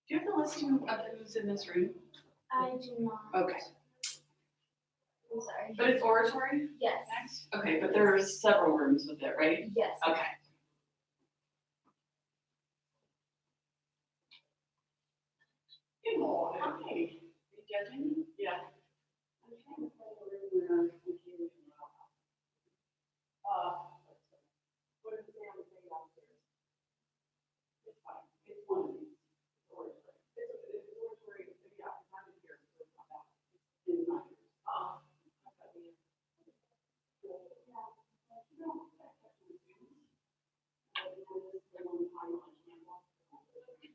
Do you have the listing of who's in this room? I do not. Okay. I'm sorry. But it's oratory Yes. next? Okay, but there are several rooms with it, right? Yes. Okay. Good morning. Hi. Are you judging me? Yeah. I'm trying to find a room where we can what is the name of the thing downstairs? It's fine. It's one of these. Oratory. It's oratory. Yeah, it's not in here, so it's not that. It's not yours. I thought we had. Yeah. No, that's actually students. This is the one time on campus. Thank you.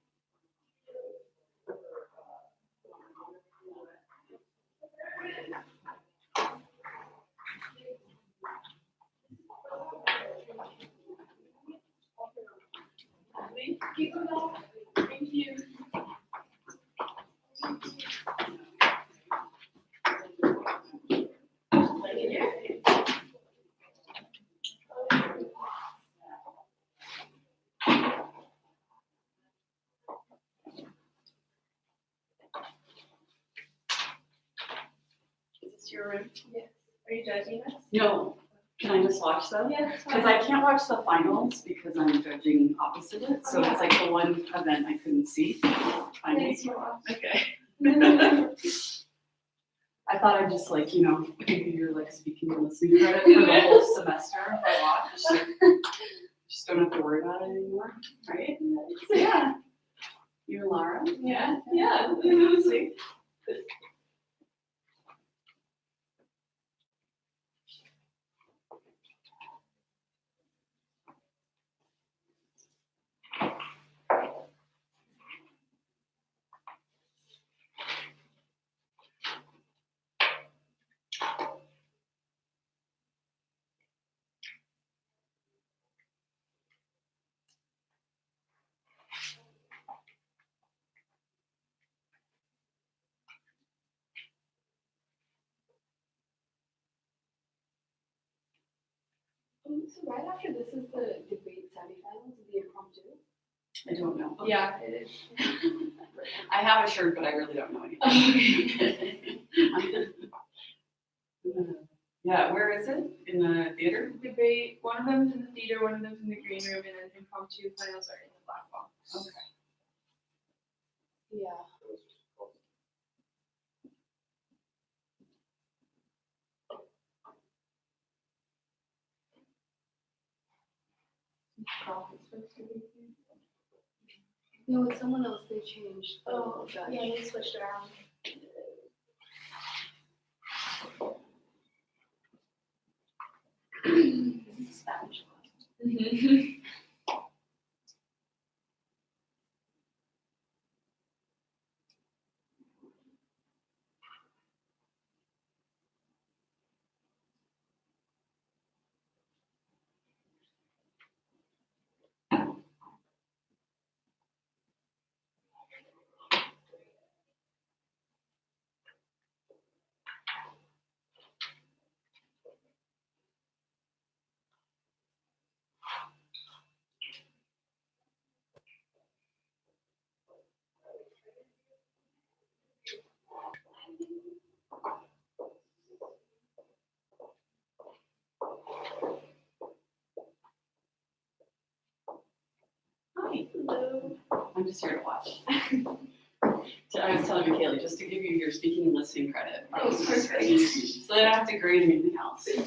Is this your room? Yes. Are you judging us? No. Can I just watch them? Yeah. Because I can't watch the finals because I'm judging opposite it. So it's like the one event I couldn't see. Thanks for watching. Okay. I thought I'd just like, maybe you're like speaking and listening credit for the whole semester if I watch. Just don't have to worry about it anymore, right? Yeah. You and Laura? Yeah. Yeah. See? So right after this is the debate semifinals, the impromptu. I don't know. Yeah, it is. I have a shirt, but I really don't know anything. Yeah, where is it? In the theater? Debate. One of them's in the theater, one of them's in the green room, and then impromptu finals are in the black box. Okay. Yeah. No, it's someone else. They changed. Oh, yeah, they switched around. This is Spanish class. Hi. Hello. I'm just here to watch. So I was telling Michaela, just to give you your speaking and listening credit. Oh, perfect. So I don't have to grade anything else. Yeah.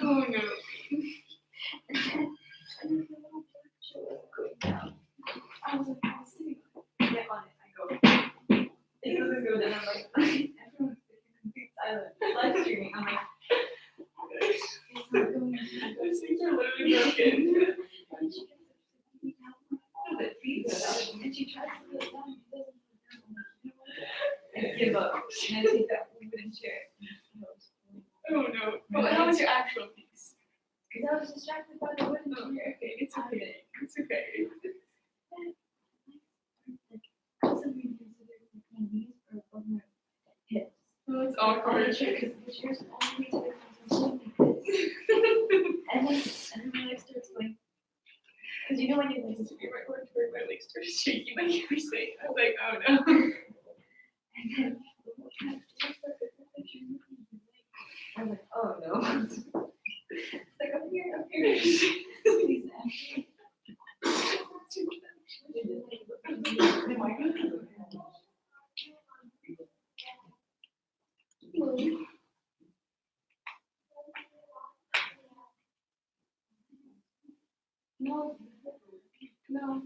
Oh no. I was like, I'll see. Get on it. I go. It doesn't go down. I'm like, everyone's complete silence. Live streaming. I'm like, it's not going. Those things are literally broken. But pizza, and she tries to put it down. It doesn't put it down. I give up. And I take that wooden chair. Oh no. But how was your actual piece? Because I was distracted by the wooden chair. Okay, it's okay. It's okay. Doesn't mean awkward. Because the chairs all the way to the console like this. And then my leg starts going. Because you know when you It used to be my work where my legs started shaking like you were saying. I was like, oh no. and then the whole time, I'm like, oh no. It's like up here. Please, Ashley. No. No.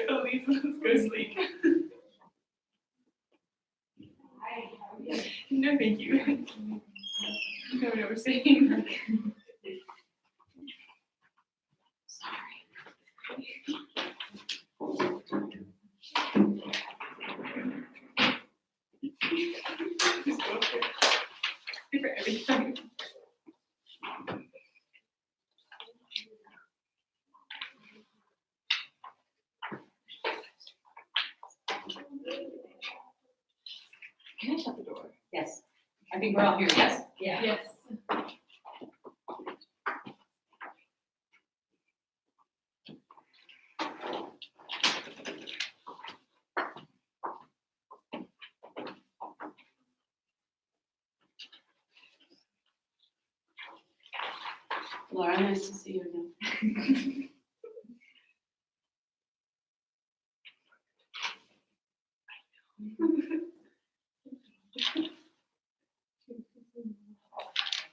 Elise, let's go sleep. No, thank you. No, no, we're saying. Just go for it. Stay for every time. Can I shut the door? Yes. I think we're all here, yes? Yeah. Yes. Laura, nice to see you again.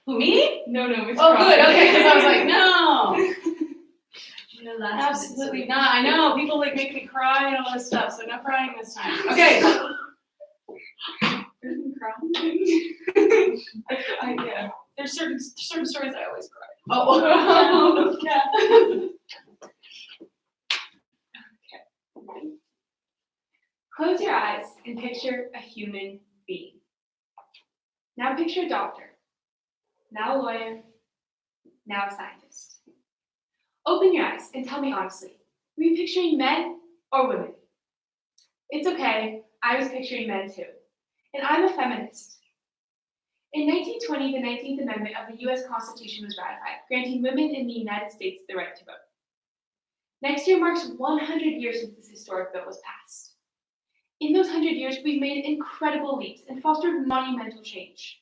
Who, me? No, no, it's Oh, good, okay, because I was like, no, You know, last absolutely not. I know, people like make me cry and all this stuff, so no crying this time. Okay. Yeah. There's certain stories I always cry. Oh. Yeah. Close your eyes and picture a human being. Now picture a doctor. Now a lawyer. Now a scientist. Open your eyes and tell me honestly, were you picturing men or women? It's okay, I was picturing men too. And I'm a feminist. In 1920, the 19th Amendment of the US Constitution was ratified, granting women in the United States the right to vote. Next year marks 100 years since this historic bill was passed. In those 100 years, we've made incredible leaps and fostered monumental change.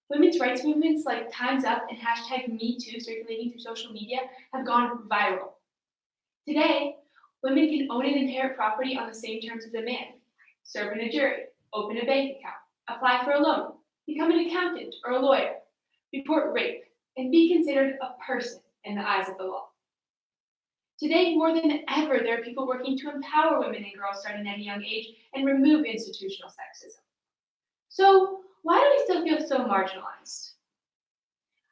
Women's rights movements like Time's Up and #MeToo circulating through social media have gone viral. Today, women can own and inherit property on the same terms as a man, serve in a jury, open a bank account, apply for a loan, become an accountant or a lawyer, report rape, and be considered a person in the eyes of the law. Today, more than ever, there are people working to empower women and girls starting at a young age and remove institutional sexism. So, why do we still feel so marginalized?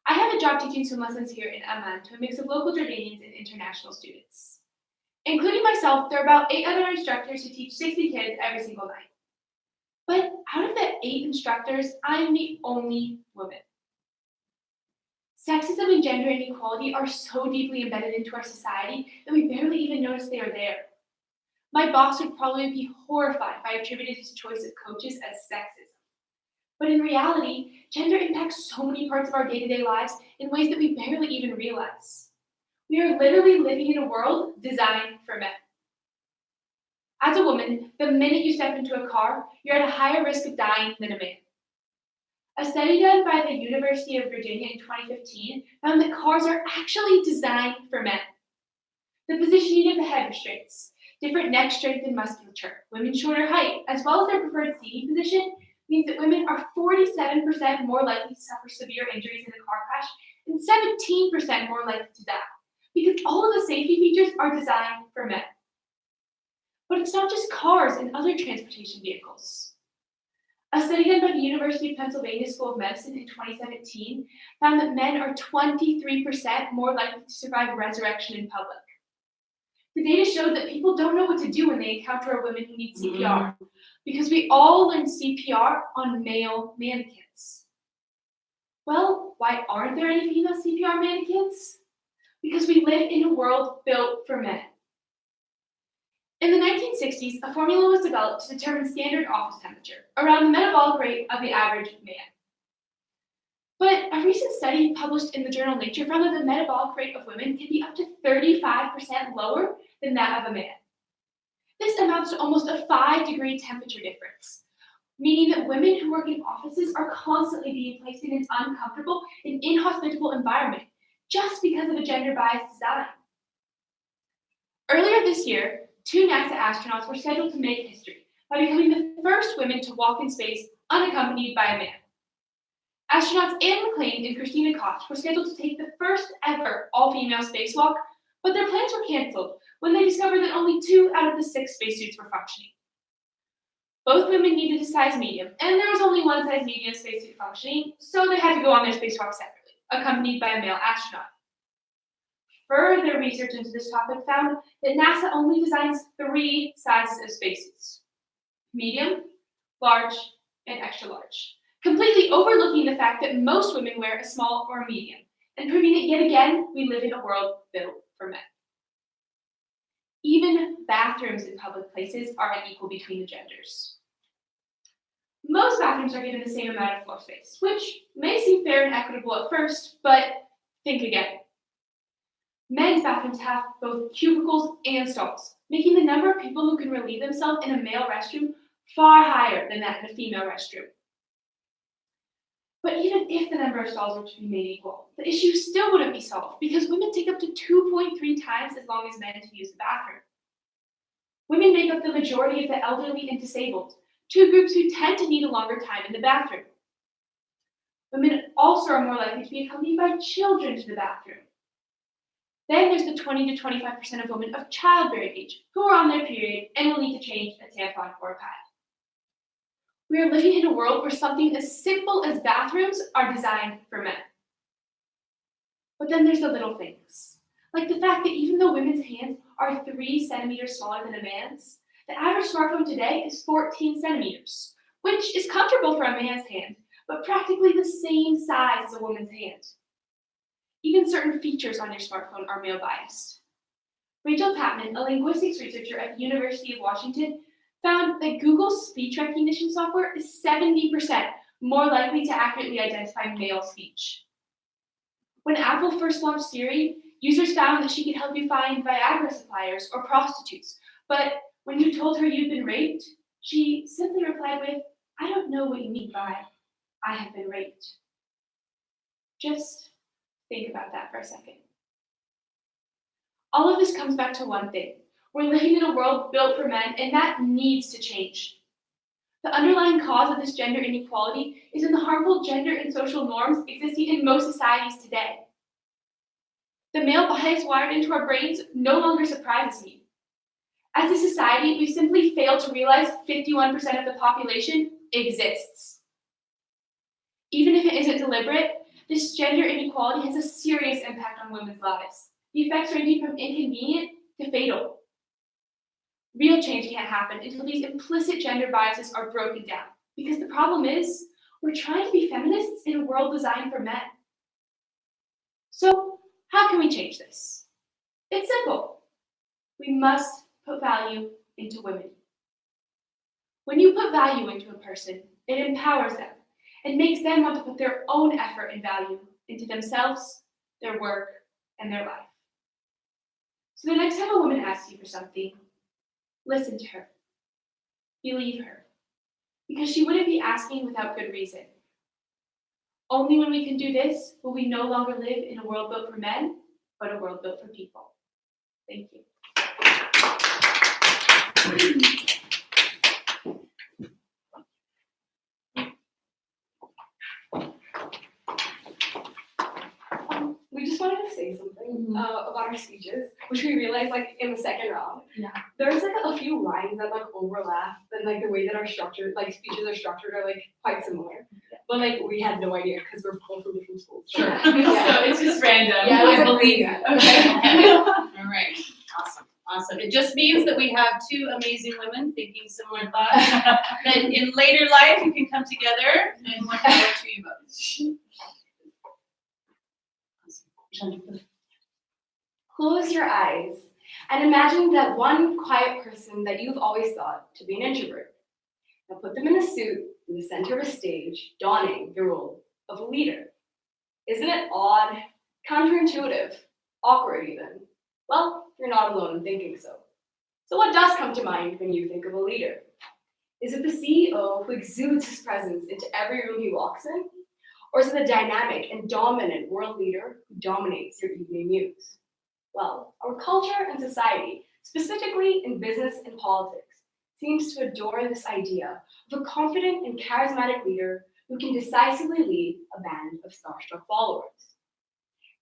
I have a job teaching swim lessons here in Amman to a mix of local Jordanians and international students. Including myself, there are about 8 other instructors who teach 60 kids every single night. But out of the 8 instructors, I'm the only woman. Sexism and gender inequality are so deeply embedded into our society that we barely even notice they are there. My boss would probably be horrified if I attributed his choice of coaches as sexism. But in reality, gender impacts so many parts of our day-to-day lives in ways that we barely even realize. We are literally living in a world designed for men. As a woman, the minute you step into a car, you're at a higher risk of dying than a man. A study done by the University of Virginia in 2015 found that cars are actually designed for men. The positioning of the head restraints, different neck strength and musculature, women's shorter height, as well as their preferred seating position, means that women are 47% more likely to suffer severe injuries in a car crash and 17% more likely to die, because all of the safety features are designed for men. But it's not just cars and other transportation vehicles. A study done by the University of Pennsylvania School of Medicine in 2017 found that men are 23% more likely to survive resurrection in public. The data showed that people don't know what to do when they encounter a woman who needs CPR, because we all learn CPR on male mannequins. Well, why aren't there any female CPR mannequins? Because we live in a world built for men. In the 1960s, a formula was developed to determine standard office temperature, around the metabolic rate of the average man. But a recent study published in the journal Nature found that the metabolic rate of women can be up to 35% lower than that of a man. This amounts to almost a 5-degree temperature difference, meaning that women who work in offices are constantly being placed in an uncomfortable and inhospitable environment just because of a gender-biased design. Earlier this year, 2 NASA astronauts were scheduled to make history by becoming the first women to walk in space unaccompanied by a man. Astronauts Anne McClain and Christina Koch were scheduled to take the first ever all-female spacewalk, but their plans were canceled when they discovered that only 2 out of the 6 spacesuits were functioning. Both women needed a size medium, and there was only one size medium spacesuit functioning, so they had to go on their spacewalk separately, accompanied by a male astronaut. Further research into this topic found that NASA only designs 3 sizes of spacesuits: medium, large, and extra large, completely overlooking the fact that most women wear a small or a medium, and proving that yet again, we live in a world built for men. Even bathrooms in public places are unequal between the genders. Most bathrooms are given the same amount of floor space, which may seem fair and equitable at first, but think again. Men's bathrooms have both cubicles and stalls, making the number of people who can relieve themselves in a male restroom far higher than that in a female restroom. But even if the number of stalls were to be made equal, the issue still wouldn't be solved because women take up to 2.3 times as long as men to use the bathroom. Women make up the majority of the elderly and disabled, 2 groups who tend to need a longer time in the bathroom. Women also are more likely to be accompanied by children to the bathroom. Then there's the 20 to 25% of women of childbearing age who are on their period and will need to change a tampon or a pad. We are living in a world where something as simple as bathrooms are designed for men. But then there's the little things, like the fact that even though women's hands are 3 centimeters smaller than a man's, the average smartphone today is 14 centimeters, which is comfortable for a man's hand, but practically the same size as a woman's hand. Even certain features on your smartphone are male biased. Rachel Patman, a linguistics researcher at the University of Washington, found that Google's speech recognition software is 70% more likely to accurately identify male speech. When Apple first launched Siri, users found that she could help you find Viagra suppliers or prostitutes, but when you told her you'd been raped, she simply replied with, "I don't know what you mean by, I have been raped." Just think about that for a second. All of this comes back to one thing. We're living in a world built for men, and that needs to change. The underlying cause of this gender inequality is in the harmful gender and social norms existing in most societies today. The male bias wired into our brains no longer surprises me. As a society, we simply fail to realize 51% of the population exists. Even if it isn't deliberate, this gender inequality has a serious impact on women's lives. The effects ranging from inconvenient to fatal. Real change can't happen until these implicit gender biases are broken down. Because the problem is, we're trying to be feminists in a world designed for men. So, how can we change this? It's simple. We must put value into women. When you put value into a person, it empowers them and makes them want to put their own effort and value into themselves, their work, and their life. So the next time a woman asks you for something, listen to her. Believe her. Because she wouldn't be asking without good reason. Only when we can do this will we no longer live in a world built for men, but a world built for people. Thank you. We just wanted to say something about our speeches, which we realized like in the second round. Yeah. There's like a few lines that like overlap, and like the way that our structure, like speeches are structured, are like quite similar. But like we had no idea because we're both from different schools. Sure. Yeah. So it's just random. Yeah, it was I like believe that. it. Okay. All right. Awesome. awesome. It just means that we have two amazing women thinking similar thoughts. That in later life you can come together and look forward to you both. Close your eyes and imagine that one quiet person that you've always thought to be an introvert. Now put them in a suit in the center of a stage, donning the role of a leader. Isn't it odd, counterintuitive, awkward even? Well, you're not alone in thinking so. So what does come to mind when you think of a leader? Is it the CEO who exudes his presence into every room he walks in? Or is it the dynamic and dominant world leader who dominates your evening news? Well, our culture and society, specifically in business and politics, seems to adore this idea of a confident and charismatic leader who can decisively lead a band of starstruck followers.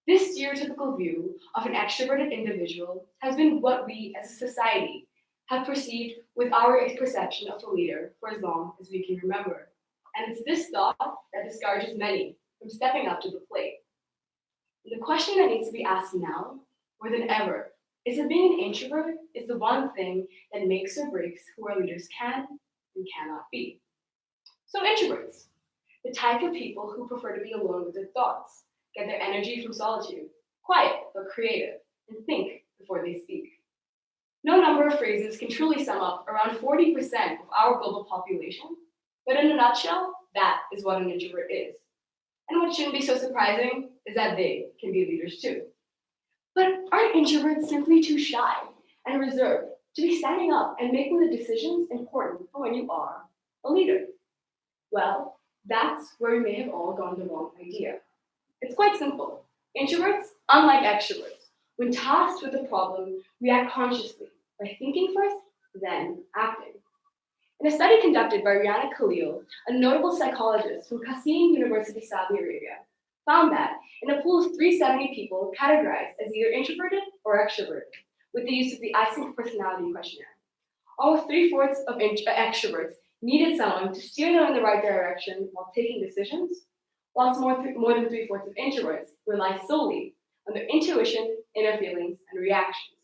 This stereotypical view of an extroverted individual has been what we as a society have perceived with our perception of a leader for as long as we can remember. And it's this thought that discourages many from stepping up to the plate. The question that needs to be asked now, more than ever, is if being an introvert is the one thing that makes or breaks who our leaders can and cannot be. So introverts, the type of people who prefer to be alone with their thoughts, get their energy from solitude, quiet but creative, and think before they speak. No number of phrases can truly sum up around 40% of our global population, but in a nutshell, that is what an introvert is. And what shouldn't be so surprising is that they can be leaders too. But aren't introverts simply too shy and reserved to be standing up and making the decisions important for when you are a leader? Well, that's where we may have all gone the wrong idea. It's quite simple. Introverts, unlike extroverts, when tasked with a problem, react consciously by thinking first, then acting. In a study conducted by Rihanna Khalil, a notable psychologist from Qasim University, Saudi Arabia, found that in a pool of 370 people categorized as either introverted or extroverted, with the use of the Eysenck personality questionnaire, almost 3/4 of extroverts needed someone to steer them in the right direction while taking decisions, whilst more than 3/4 of introverts rely solely on their intuition, inner feelings, and reactions.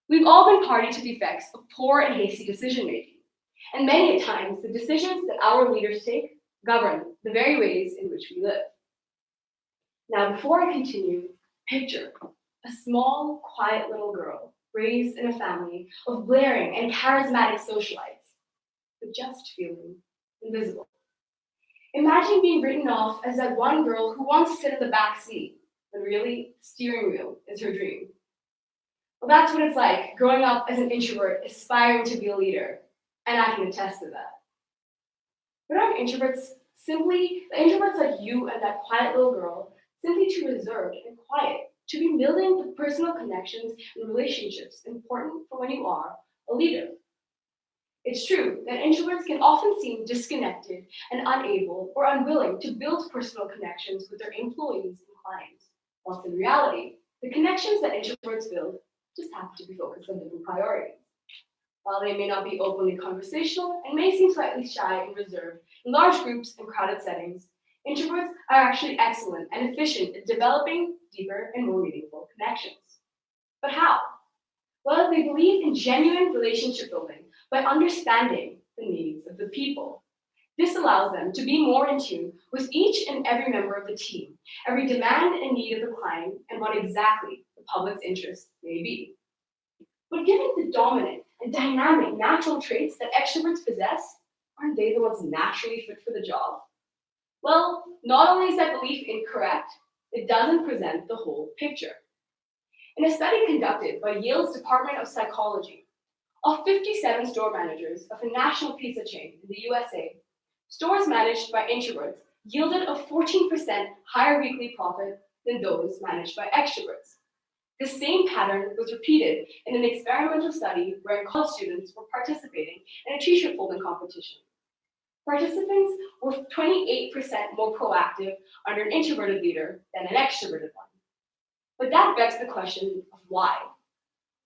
We've all been party to the effects of poor and hasty decision-making, and many a times the decisions that our leaders take govern the very ways in which we live. Now, before I continue, picture a small, quiet little girl raised in a family of blaring and charismatic socialites, but just feeling invisible. Imagine being written off as that one girl who wants to sit in the back seat, when really, the steering wheel is her dream. Well, that's what it's like growing up as an introvert, aspiring to be a leader, and I can attest to that. But aren't introverts like you and that quiet little girl, simply too reserved and quiet to be building the personal connections and relationships important for when you are a leader? It's true that introverts can often seem disconnected and unable or unwilling to build personal connections with their employees and clients, whilst in reality, the connections that introverts build just happen to be focused on different priorities. While they may not be openly conversational and may seem slightly shy and reserved in large groups and crowded settings, introverts are actually excellent and efficient at developing deeper and more meaningful connections. But how? Well, they believe in genuine relationship building by understanding the needs of the people. This allows them to be more in tune with each and every member of the team, every demand and need of the client, and what exactly the public's interests may be. But given the dominant and dynamic natural traits that extroverts possess, aren't they the ones naturally fit for the job? Well, not only is that belief incorrect, it doesn't present the whole picture. In a study conducted by Yale's Department of Psychology, of 57 store managers of a national pizza chain in the USA, stores managed by introverts yielded a 14% higher weekly profit than those managed by extroverts. The same pattern was repeated in an experimental study where college students were participating in a t-shirt folding competition. Participants were 28% more proactive under an introverted leader than an extroverted one. But that begs the question of why.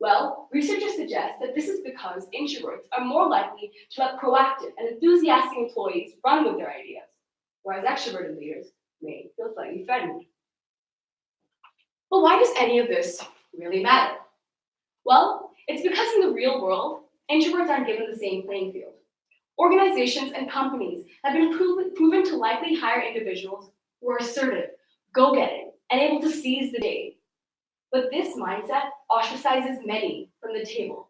Well, researchers suggest that this is because introverts are more likely to let proactive and enthusiastic employees run with their ideas, whereas extroverted leaders may feel slightly threatened. But why does any of this really matter? Well, It's because in the real world, introverts aren't given the same playing field. Organizations and companies have been proven to likely hire individuals who are assertive, go-getting, and able to seize the day. But this mindset ostracizes many from the table,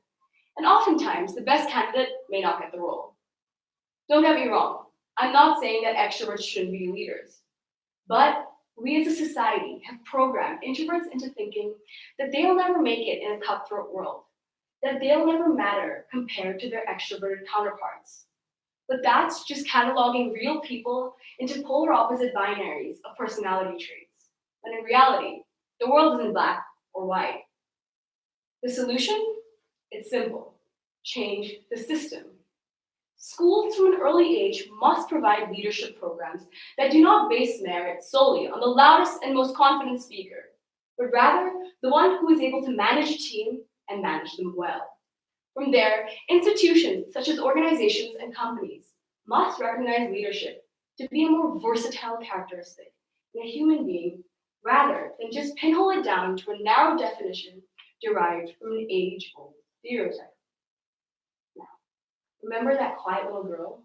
and oftentimes the best candidate may not get the role. Don't get me wrong, I'm not saying that extroverts shouldn't be leaders, but we as a society have programmed introverts into thinking that they'll never make it in a cutthroat world, that they'll never matter compared to their extroverted counterparts. But that's just cataloging real people into polar opposite binaries of personality traits, when in reality, the world isn't black or white. The solution? It's simple. Change the system. Schools from an early age must provide leadership programs that do not base merit solely on the loudest and most confident speaker, but rather the one who is able to manage a team and manage them well. From there, institutions such as organizations and companies must recognize leadership to be a more versatile characteristic in a human being rather than just pinhole it down to a narrow definition derived from an age-old stereotype. Remember that quiet little girl?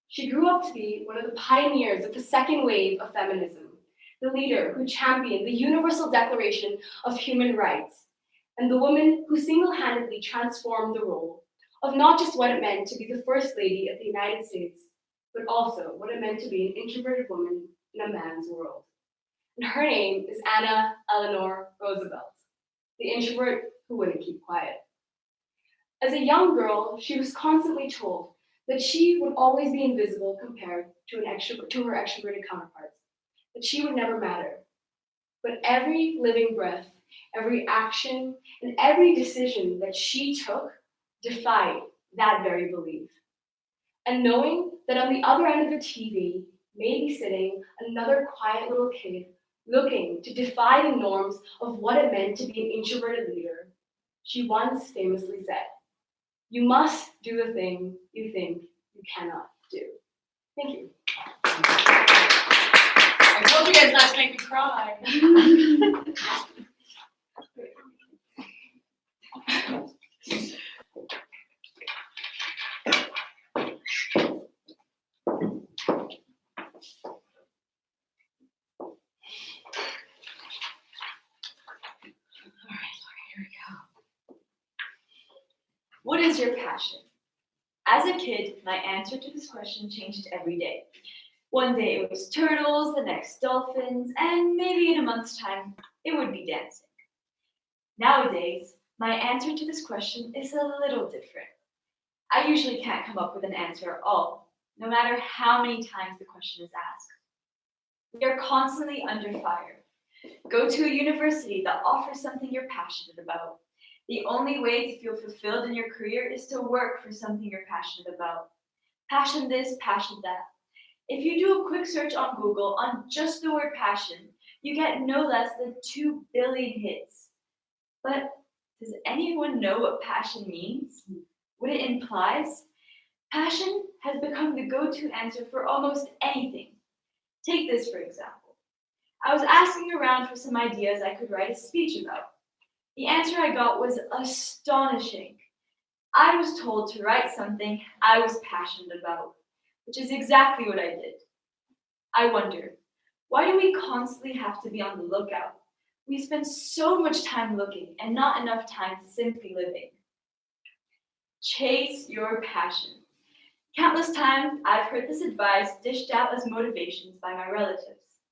She grew up to be one of the pioneers of the second wave of feminism, the leader who championed the Universal Declaration of Human Rights, and the woman who single-handedly transformed the role of not just what it meant to be the First Lady of the United States, but also what it meant to be an introverted woman in a man's world. And her name is Anna Eleanor Roosevelt, the introvert who wouldn't keep quiet. As a young girl, she was constantly told that she would always be invisible compared to her extroverted counterparts, that she would never matter. But every living breath, every action, and every decision that she took defied that very belief. And knowing that on the other end of the TV may be sitting another quiet little kid looking to defy the norms of what it meant to be an introverted leader, she once famously said, "You must do the thing you think you cannot do." Thank you. I told you guys not to make me cry. What is your passion? As a kid, my answer to this question changed every day. One day it was turtles, the next dolphins, and maybe in a month's time, it would be dancing. Nowadays, my answer to this question is a little different. I usually can't come up with an answer at all, no matter how many times the question is asked. We are constantly under fire. Go to a university that offers something you're passionate about. The only way to feel fulfilled in your career is to work for something you're passionate about. Passion this, passion that. If you do a quick search on Google on just the word passion, you get no less than 2 billion hits. But does anyone know what passion means? What it implies? Passion has become the go-to answer for almost anything. Take this for example. I was asking around for some ideas I could write a speech about. The answer I got was astonishing. I was told to write something I was passionate about, which is exactly what I did. I wonder, why do we constantly have to be on the lookout? We spend so much time looking and not enough time simply living. Chase your passion. Countless times I've heard this advice dished out as motivations by my relatives.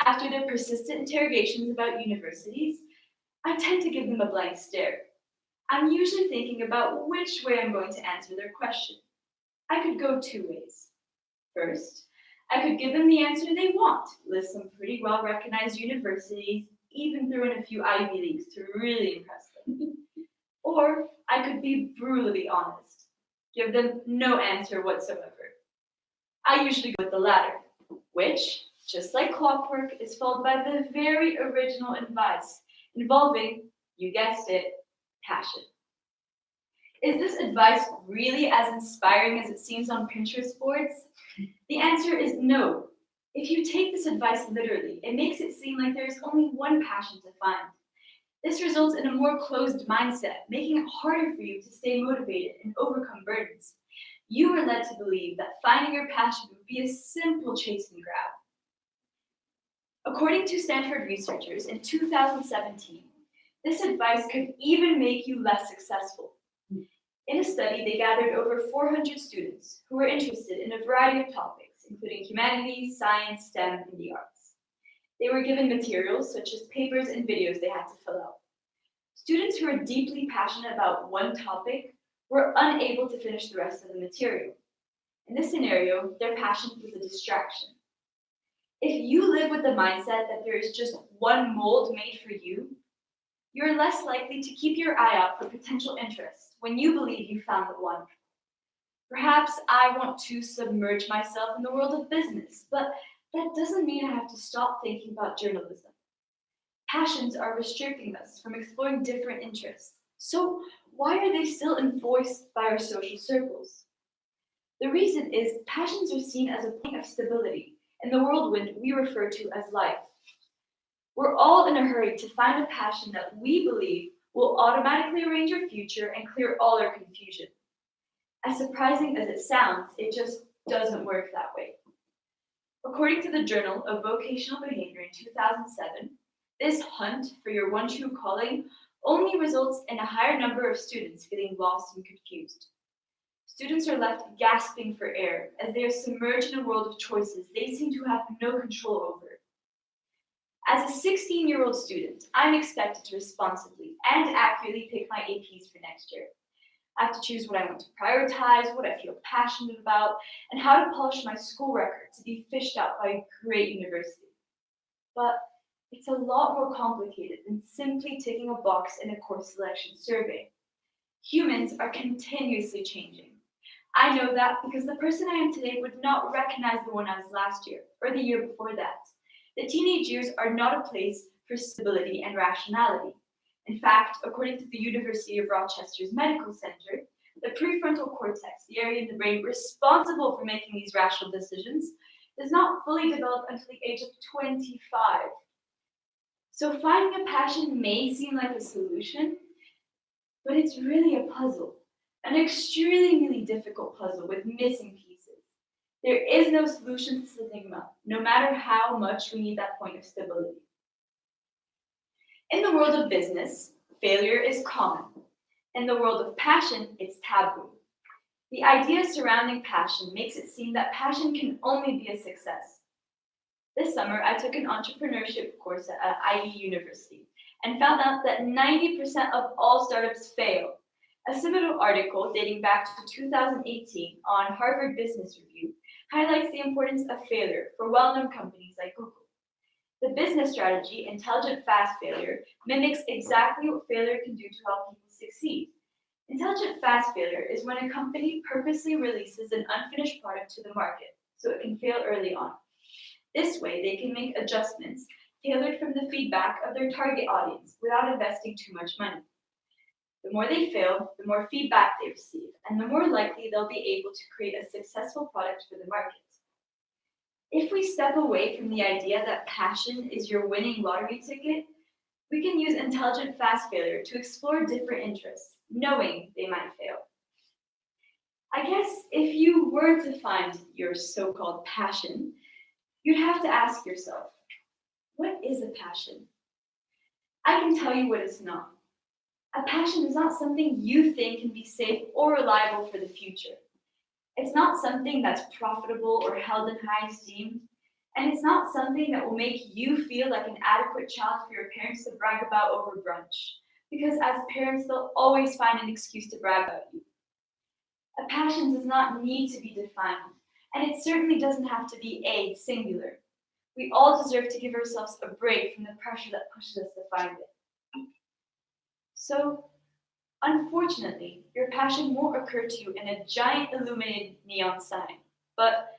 After their persistent interrogations about universities, I tend to give them a blank stare. I'm usually thinking about which way I'm going to answer their question. I could go 2 ways. First, I could give them the answer they want, list some pretty well-recognized universities, even throw in a few Ivy Leagues to really impress them. Or I could be brutally honest, give them no answer whatsoever. I usually go with the latter, which, just like clockwork, is followed by the very original advice involving, you guessed it, passion. Is this advice really as inspiring as it seems on Pinterest boards? The answer is no. If you take this advice literally, it makes it seem like there is only one passion to find. This results in a more closed mindset, making it harder for you to stay motivated and overcome burdens. You are led to believe that finding your passion would be a simple chase and grab. According to Stanford researchers in 2017, this advice could even make you less successful. In a study, they gathered over 400 students who were interested in a variety of topics, including humanities, science, STEM, and the arts. They were given materials such as papers and videos they had to fill out. Students who were deeply passionate about one topic were unable to finish the rest of the material. In this scenario, their passion was a distraction. If you live with the mindset that there is just one mold made for you, you're less likely to keep your eye out for potential interests when you believe you found the one. Perhaps I want to submerge myself in the world of business, but that doesn't mean I have to stop thinking about journalism. Passions are restricting us from exploring different interests. So why are they still enforced by our social circles? The reason is passions are seen as a point of stability in the whirlwind we refer to as life. We're all in a hurry to find a passion that we believe will automatically arrange our future and clear all our confusion. As surprising as it sounds, it just doesn't work that way. According to the Journal of Vocational Behavior in 2007, this hunt for your one true calling only results in a higher number of students feeling lost and confused. Students are left gasping for air as they are submerged in a world of choices they seem to have no control over. As a 16-year-old student, I'm expected to responsibly and accurately pick my APs for next year. I have to choose what I want to prioritize, what I feel passionate about, and how to polish my school record to be fished out by a great university. But it's a lot more complicated than simply ticking a box in a course selection survey. Humans are continuously changing. I know that because the person I am today would not recognize the one I was last year or the year before that. The teenage years are not a place for stability and rationality. In fact, according to the University of Rochester's Medical Center, the prefrontal cortex, the area in the brain responsible for making these rational decisions, does not fully develop until the age of 25. So finding a passion may seem like a solution, but it's really a puzzle, an extremely difficult puzzle with missing pieces. There is no solution to this enigma, no matter how much we need that point of stability. In the world of business, failure is common. In the world of passion, it's taboo. The idea surrounding passion makes it seem that passion can only be a success. This summer, I took an entrepreneurship course at IE University and found out that 90% of all startups fail. A similar article dating back to 2018 on Harvard Business Review highlights the importance of failure for well-known companies like Google. The business strategy, intelligent fast failure, mimics exactly what failure can do to help people succeed. Intelligent fast failure is when a company purposely releases an unfinished product to the market so it can fail early on. This way, they can make adjustments tailored from the feedback of their target audience without investing too much money. The more they fail, the more feedback they receive, and the more likely they'll be able to create a successful product for the market. If we step away from the idea that passion is your winning lottery ticket, we can use intelligent fast failure to explore different interests, knowing they might fail. I guess if you were to find your so-called passion, you'd have to ask yourself, what is a passion? I can tell you what it's not. A passion is not something you think can be safe or reliable for the future. It's not something that's profitable or held in high esteem, and it's not something that will make you feel like an adequate child for your parents to brag about over brunch, because as parents, they'll always find an excuse to brag about you. A passion does not need to be defined, and it certainly doesn't have to be a singular. We all deserve to give ourselves a break from the pressure that pushes us to find it. So, unfortunately, your passion won't occur to you in a giant illuminated neon sign, but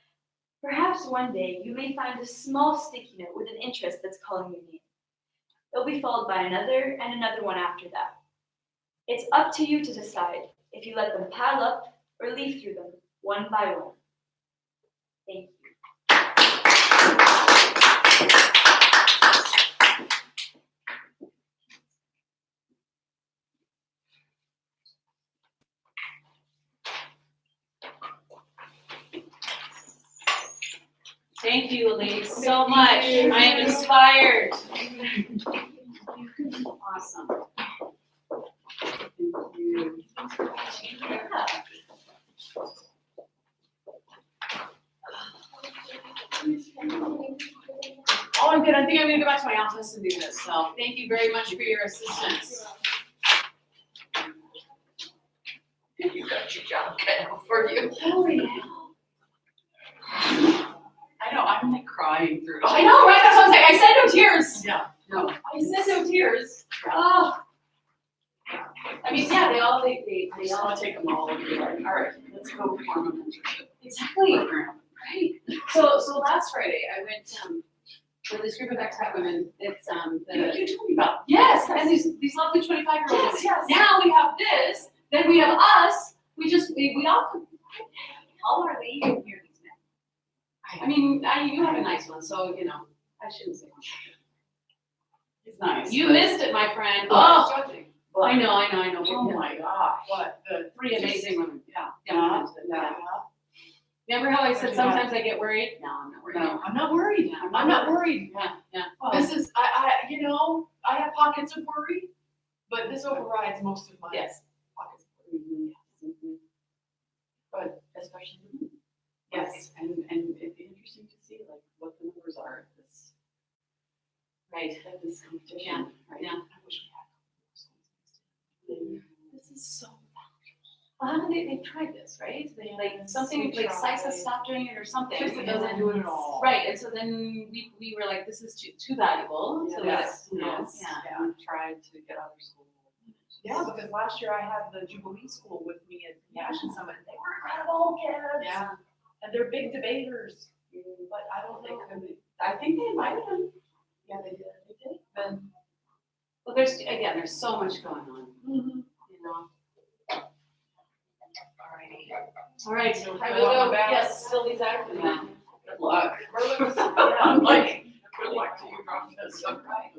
perhaps one day you may find a small sticky note with an interest that's calling your name. It'll be followed by another and another one after that. It's up to you to decide if you let them pile up or leaf through them one by one. Thank you. Thank you, ladies, so much. I am inspired. Awesome. Thank you. Oh, I'm good. I think I'm gonna go back to my office and do this. So thank you very much for your assistance. You got your job cut out for you. Holy hell. I know, I'm like crying through it. I know, right? That's what I'm saying. I said no tears. Yeah, no. I said no tears. Oh. I mean, yeah, they all I'll take them all and be like, all right, let's go form a mentorship exactly. program. Right. So last Friday, I went with this group of expat women. It's You told me about. yes, and these lovely 25-year-olds. Yes. Now we have this, then we have us. We all could. How are they even here, these men? I mean, you have a nice one, so you know, I shouldn't say much. It's nice. You but- missed it, my friend. Oh. Judging. but- I know. Oh my gosh. What? The Three amazing women. Yeah. Yeah. Yeah. Remember how I What'd said you sometimes I get worried? No, I'm not worried. No, I'm not worried. Yeah, I'm not worried. Yeah. This is, you know, I have pockets of worry, but this overrides most of my Yes. pockets of worry. But especially, yes, and it'd be interesting to see like what the numbers are at this. Right. At this competition, Yeah, right? yeah. I wish we had. This is so. Well, haven't they've tried this, right? They like something They like tried. CISA stopped doing it or something. Just doesn't do it at all. Right, and so then we were like, this is too valuable. So Yes, you know, yes, yeah. yeah. We tried to get other schools. Yeah, because last year I had the Jubilee School with me at the Ashen Summit, and they were incredible kids. Yeah. And they're big debaters, but I don't They know. could, I think they invited them. Yeah, they did. They did. But Well, there's so much going on, you know. alrighty. All right, so I I will will go go, back. yes, fill these out. Yeah. Good luck. Yeah. I'm like, good luck to you, Professor. Right.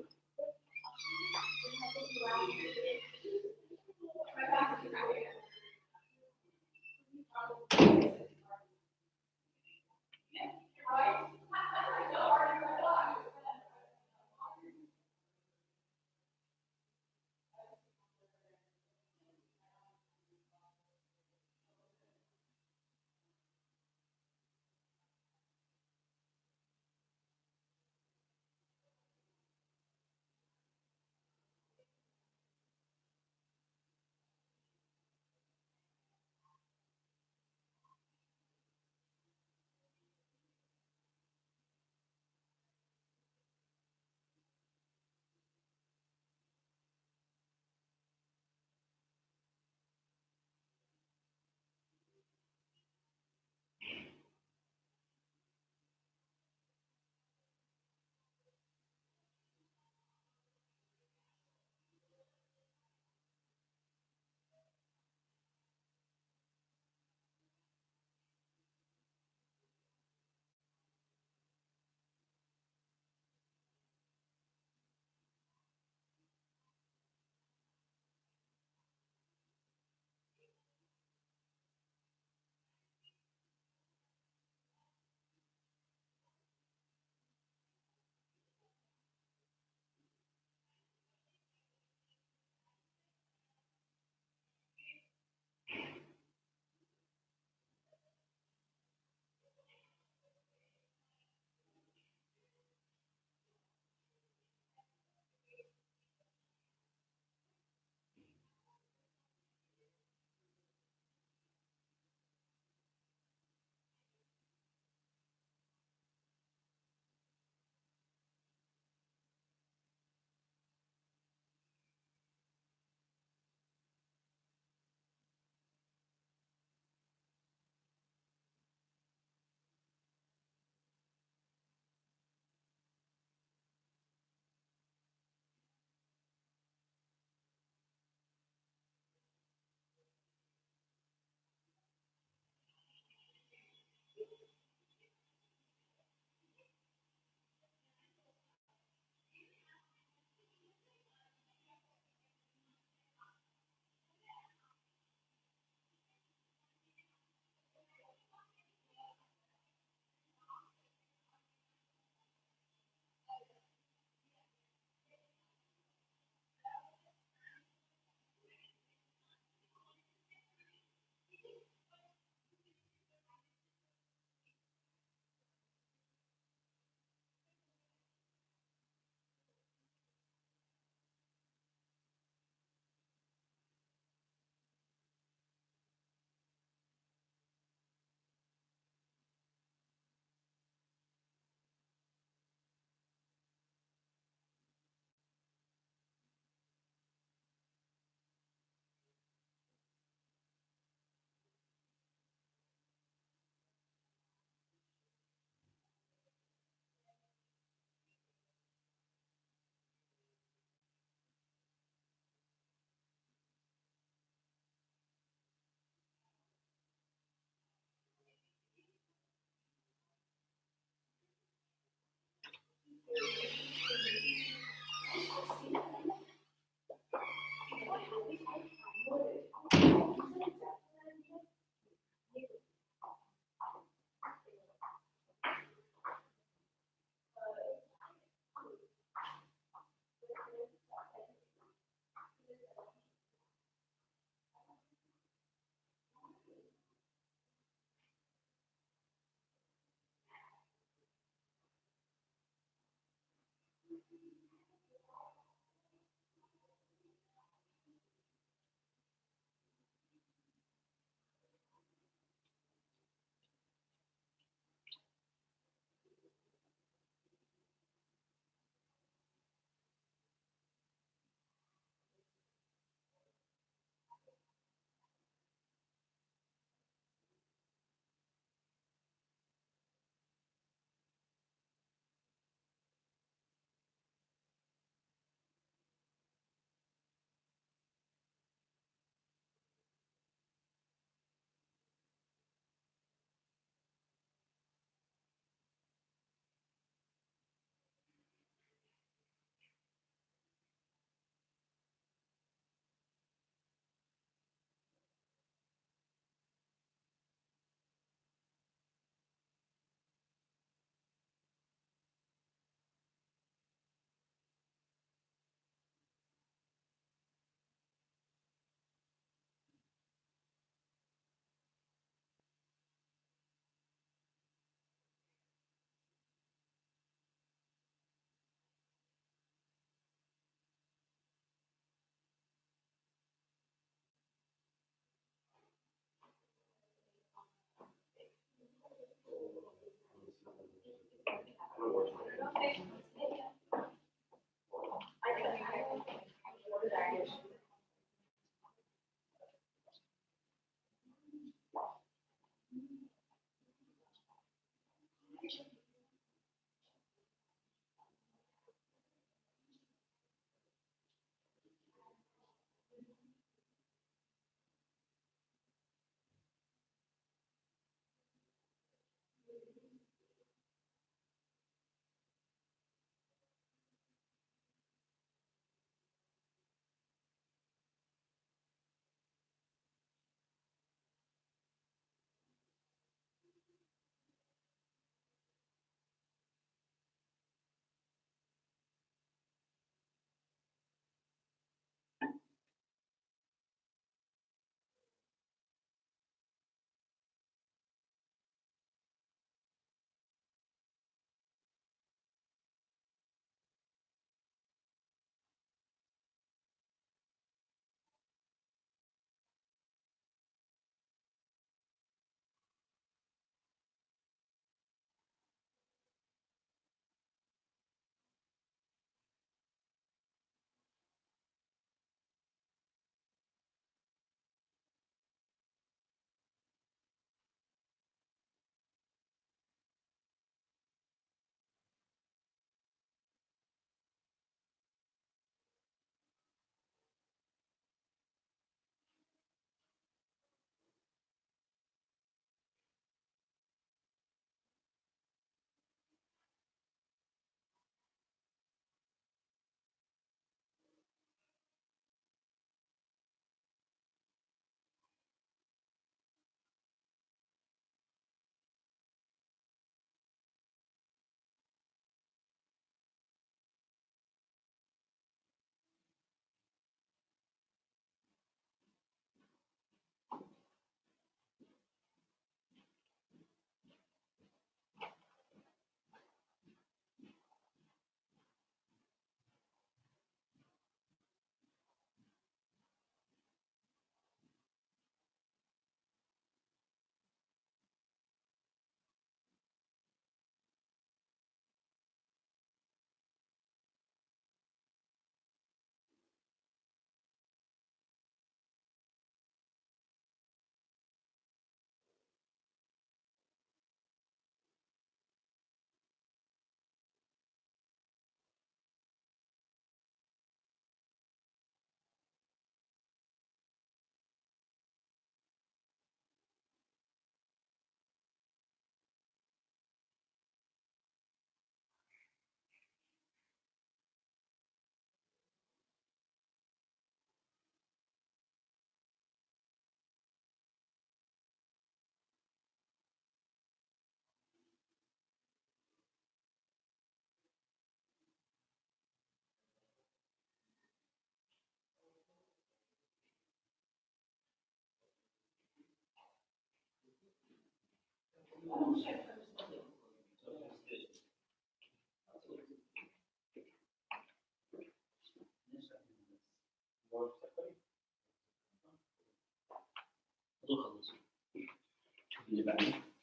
that.